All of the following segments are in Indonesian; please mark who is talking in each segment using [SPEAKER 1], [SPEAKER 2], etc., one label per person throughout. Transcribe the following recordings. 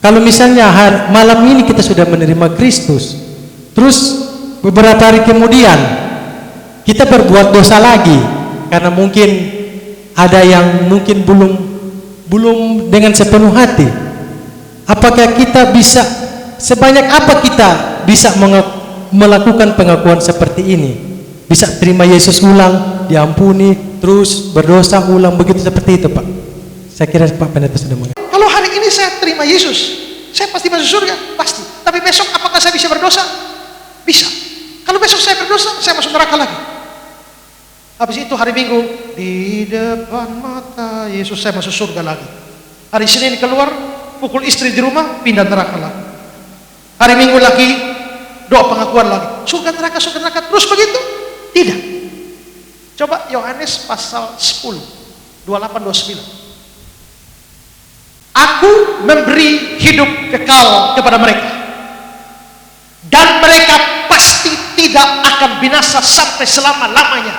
[SPEAKER 1] Kalau misalnya malam ini kita sudah menerima Kristus, terus beberapa hari kemudian kita berbuat dosa lagi, karena mungkin ada yang mungkin belum dengan sepenuh hati. Apakah kita bisa, sebanyak apa kita bisa melakukan pengakuan seperti ini? Bisa terima Yesus ulang, diampuni, terus berdosa ulang, begitu seperti itu, Pak? Saya kira Pak Pendeta sudah mengerti.
[SPEAKER 2] Kalau hari ini saya terima Yesus, saya pasti masuk surga, pasti. Tapi besok apakah saya bisa berdosa? Bisa. Kalau besok saya berdosa, saya masuk neraka lagi. Habis itu hari Minggu, di depan mata Yesus saya masuk surga lagi. Hari Senin keluar, pukul istri di rumah, pindah neraka lagi. Hari Minggu lagi, doa pengakuan lagi. Surga neraka, terus begitu? Tidak. Coba Yohanes pasal 10, 28-29. Aku memberi hidup kekal kepada mereka, dan mereka pasti tidak akan binasa sampai selama-lamanya.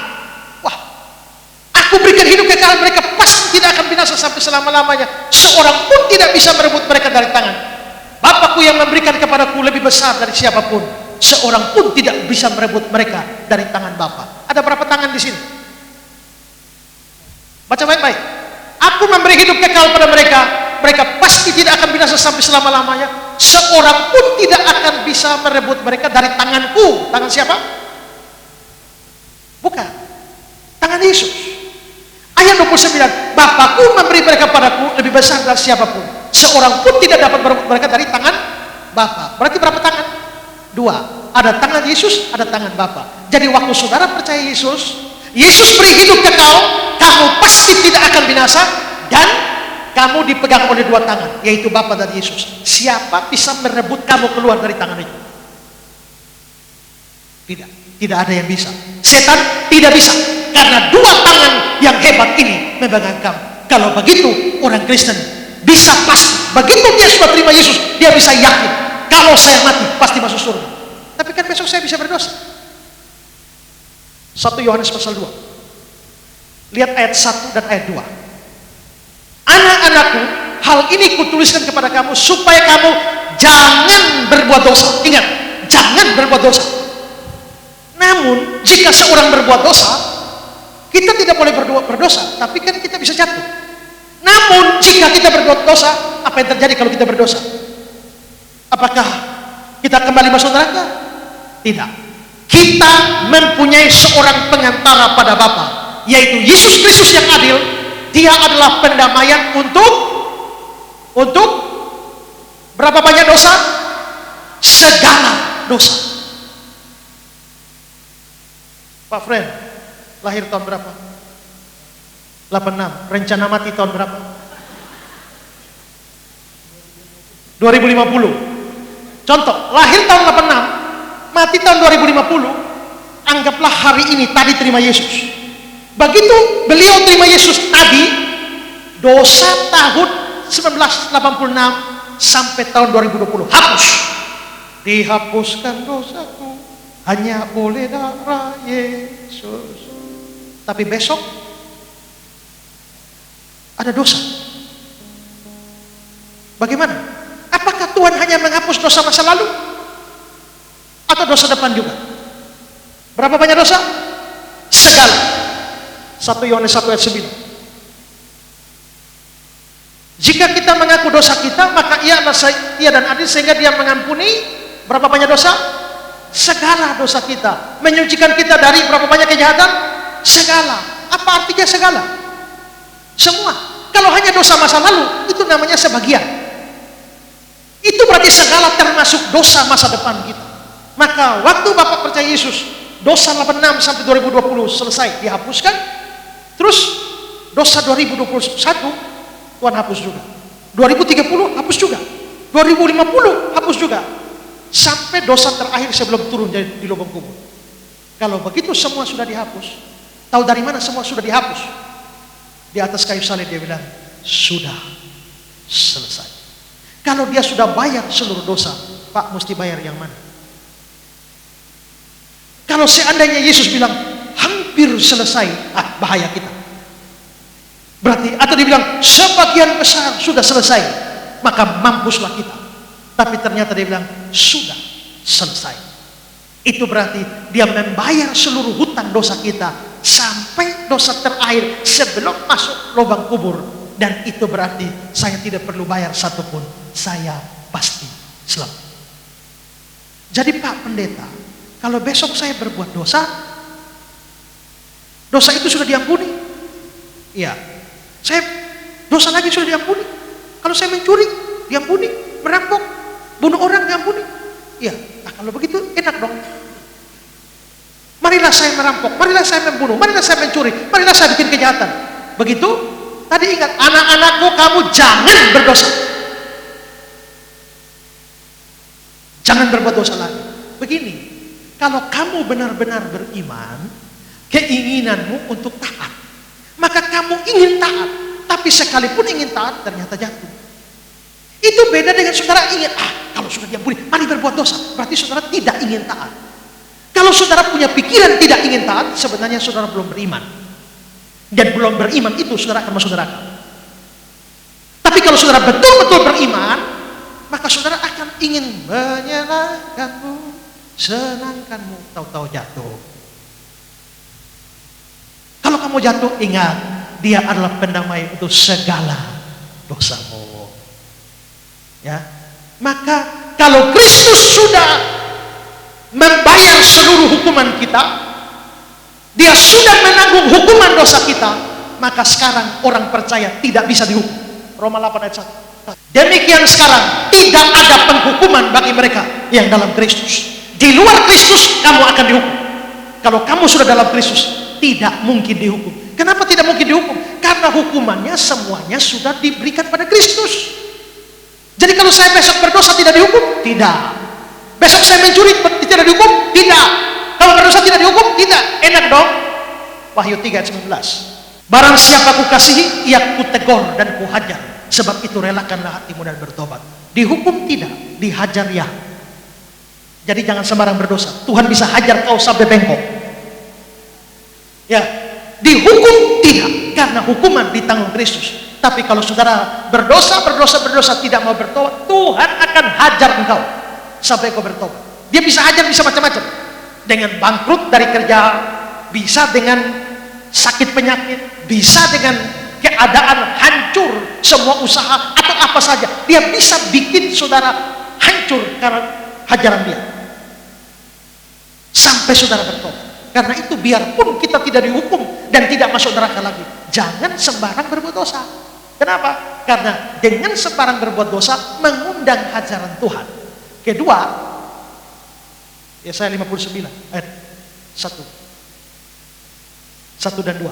[SPEAKER 2] Wah, aku berikan hidup kekal, mereka pasti tidak akan binasa sampai selama-lamanya. Seorang pun tidak bisa merebut mereka dari tangan. Bapakku yang memberikan kepadaku lebih besar dari siapapun. Seorang pun tidak bisa merebut mereka dari tangan Bapa. Ada berapa tangan di sini? Baca baik-baik. Aku memberi hidup kekal pada mereka, mereka pasti tidak akan binasa sampai selama-lamanya. Seorang pun tidak akan bisa merebut mereka dari tanganku. Tangan siapa? Bukan. Tangan Yesus. Ayat 29. Bapakku memberi mereka padaku lebih besar dari siapapun. Seorang pun tidak dapat merebut mereka dari tangan Bapa. Berarti berapa tangan? Dua. Ada tangan Yesus, ada tangan Bapa. Jadi waktu saudara percaya Yesus, Yesus beri hidup kekal, kamu pasti tidak akan binasa, dan kamu dipegang oleh dua tangan, yaitu Bapa dan Yesus. Siapa bisa merebut kamu keluar dari tangan itu? Tidak ada yang bisa. Setan tidak bisa, karena dua tangan yang hebat ini memegang kamu. Kalau begitu, orang Kristen bisa pasti. Begitu dia sudah terima Yesus, dia bisa yakin, kalau saya mati pasti masuk surga. Tapi kan besok saya bisa berdosa. 1 Yohanes pasal 2. Lihat ayat 1 dan ayat 2. Anak-anakku, hal ini kutuliskan kepada kamu supaya kamu jangan berbuat dosa. Ingat, jangan berbuat dosa. Namun, jika seorang berbuat dosa, kita tidak boleh berdosa, tapi kan kita bisa jatuh. Namun, jika kita berbuat dosa, apa yang terjadi kalau kita berdosa? Apakah kita kembali masuk neraka? Tidak. Kita mempunyai seorang pengantara pada Bapa, yaitu Yesus Kristus yang adil. Dia adalah pendamaian untuk berapa banyak dosa? Segala dosa. Pak Friend, lahir tahun berapa? 86. Rencana mati tahun berapa? 2050. Contoh, lahir tahun 86, mati tahun 2050, anggaplah hari ini tadi terima Yesus. Begitu beliau terima Yesus tadi, dosa tahun 1986 sampai tahun 2020 hapus. Dihapuskan dosaku hanya oleh darah Yesus. Tapi besok ada dosa. Bagaimana? Apakah Tuhan hanya menghapus dosa masa lalu? Atau dosa depan juga? Berapa banyak dosa? Segala. 1 Yohanes 1 ayat 9. Jika kita mengaku dosa kita, maka ia adalah setia dan adil sehingga dia mengampuni berapa banyak dosa? Segala dosa kita. Menyucikan kita dari berapa banyak kejahatan? Segala. Apa artinya segala? Semua. Kalau hanya dosa masa lalu, itu namanya sebagian. Itu berarti segala termasuk dosa masa depan kita. Maka waktu Bapak percaya Yesus, dosa 86 sampai 2020 selesai, dihapuskan. Terus dosa 2021 Tuhan hapus juga. 2030 hapus juga. 2050 hapus juga. Sampai dosa terakhir sebelum turun di lubang kubur. Kalau begitu semua sudah dihapus. Tahu dari mana semua sudah dihapus? Di atas kayu salib dia bilang, sudah selesai. Kalau dia sudah bayar seluruh dosa, Pak mesti bayar yang mana? Kalau seandainya Yesus bilang hampir selesai, bahaya kita. Berarti atau dia bilang sebagian besar sudah selesai. maka mampuslah kita. Tapi ternyata dia bilang, sudah selesai. Itu berarti dia membayar seluruh hutang dosa kita sampai dosa terakhir sebelum masuk lubang kubur. Dan itu berarti saya tidak perlu bayar satupun, saya pasti selamat. Jadi Pak Pendeta, kalau besok saya berbuat dosa, dosa itu sudah diampuni. Iya, saya dosa lagi sudah diampuni. Kalau saya mencuri, diampuni. Merampok, bunuh orang, diampuni. Iya, nah kalau begitu enak dong. Marilah saya merampok, marilah saya membunuh, marilah saya mencuri, marilah saya bikin kejahatan. Begitu, tadi ingat, anak-anakku kamu jangan berdosa. Jangan berbuat dosa lagi. Begini, kalau kamu benar-benar beriman, keinginanmu untuk taat, maka kamu ingin taat, tapi sekalipun ingin taat ternyata jatuh. Itu beda dengan saudara ingin, kalau sudah diampuni, mari berbuat dosa, berarti saudara tidak ingin taat. Kalau saudara punya pikiran tidak ingin taat, sebenarnya saudara belum beriman. Dan belum beriman itu saudara akan masuk neraka. Tapi kalau saudara betul-betul beriman, maka saudara akan ingin menyenangkanmu, senangkanmu, tahu-tahu jatuh. Kalau kamu jatuh, ingat, dia adalah pendamai untuk segala dosamu. Ya, maka kalau Kristus sudah membayar seluruh hukuman kita, dia sudah menanggung hukuman dosa kita, maka sekarang orang percaya tidak bisa dihukum. Roma 8 ayat 1. Demikian sekarang tidak ada penghukuman bagi mereka yang dalam Kristus. Di luar Kristus kamu akan dihukum. Kalau kamu sudah dalam Kristus, tidak mungkin dihukum. Kenapa tidak mungkin dihukum? Karena hukumannya semuanya sudah diberikan pada Kristus. Jadi kalau saya besok berdosa tidak dihukum? Tidak. Besok saya mencuri tidak dihukum? Tidak. Kalau berdosa tidak dihukum? Tidak. Enak dong. Wahyu 3 ayat 19. Barang siapa ku kasihi, ia ku tegur dan ku hajar. Sebab itu relakanlah hatimu dan bertobat. Dihukum tidak, dihajar ya. Jadi jangan sembarang berdosa. Tuhan bisa hajar kau sampai bengkok. Ya, dihukum tidak, karena hukuman ditanggung Kristus. Tapi kalau saudara berdosa tidak mau bertobat, Tuhan akan hajar engkau sampai kau bertobat. Dia bisa hajar, bisa macam-macam. Dengan bangkrut dari kerja, bisa dengan sakit penyakit, bisa dengan keadaan hancur semua usaha atau apa saja. Dia bisa bikin saudara hancur karena hajaran dia. Sampai saudara bertobat. Karena itu biarpun kita tidak dihukum dan tidak masuk neraka lagi, jangan sembarang berbuat dosa. Kenapa? Karena dengan sembarang berbuat dosa mengundang hajaran Tuhan. Kedua, Yesaya 59 ayat 1 dan 2.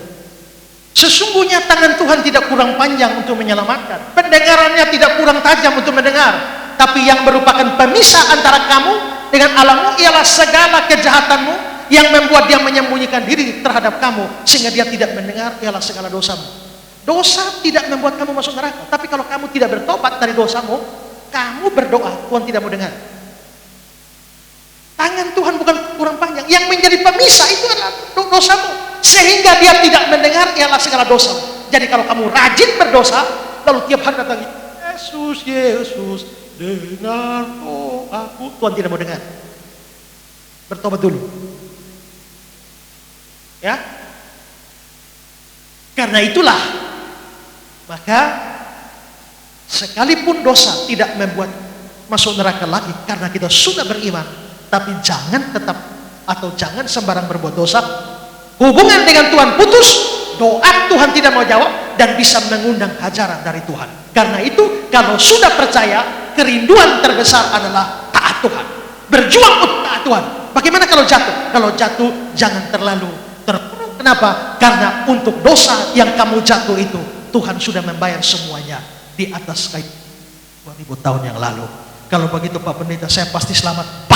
[SPEAKER 2] Sesungguhnya tangan Tuhan tidak kurang panjang untuk menyelamatkan, pendengarannya tidak kurang tajam untuk mendengar, tapi yang merupakan pemisah antara kamu dengan Allahmu ialah segala kejahatanmu, yang membuat dia menyembunyikan diri terhadap kamu sehingga dia tidak mendengar ialah segala dosamu. Dosa tidak membuat kamu masuk neraka, tapi kalau kamu tidak bertobat dari dosamu, kamu berdoa, Tuhan tidak mau dengar. Tangan Tuhan bukan kurang panjang, yang menjadi pemisah itu adalah dosamu, sehingga dia tidak mendengar ialah segala dosamu. Jadi kalau kamu rajin berdosa, lalu tiap hari datang, Yesus, Yesus, dengar doaku, Tuhan tidak mau dengar. Bertobat dulu. Ya, karena itulah, maka sekalipun dosa tidak membuat masuk neraka lagi karena kita sudah beriman, tapi jangan tetap atau jangan sembarang berbuat dosa. Hubungan dengan Tuhan putus, doa Tuhan tidak mau jawab, dan bisa mengundang hajaran dari Tuhan. Karena itu kalau sudah percaya, kerinduan terbesar adalah taat Tuhan, berjuang untuk taat Tuhan. Bagaimana kalau jatuh? Kalau jatuh jangan terlalu terpuruk. Kenapa? Karena untuk dosa yang kamu jatuh itu Tuhan sudah membayar semuanya di atas kayu 2000 tahun yang lalu. Kalau begitu Pak Pendeta, saya pasti selamat.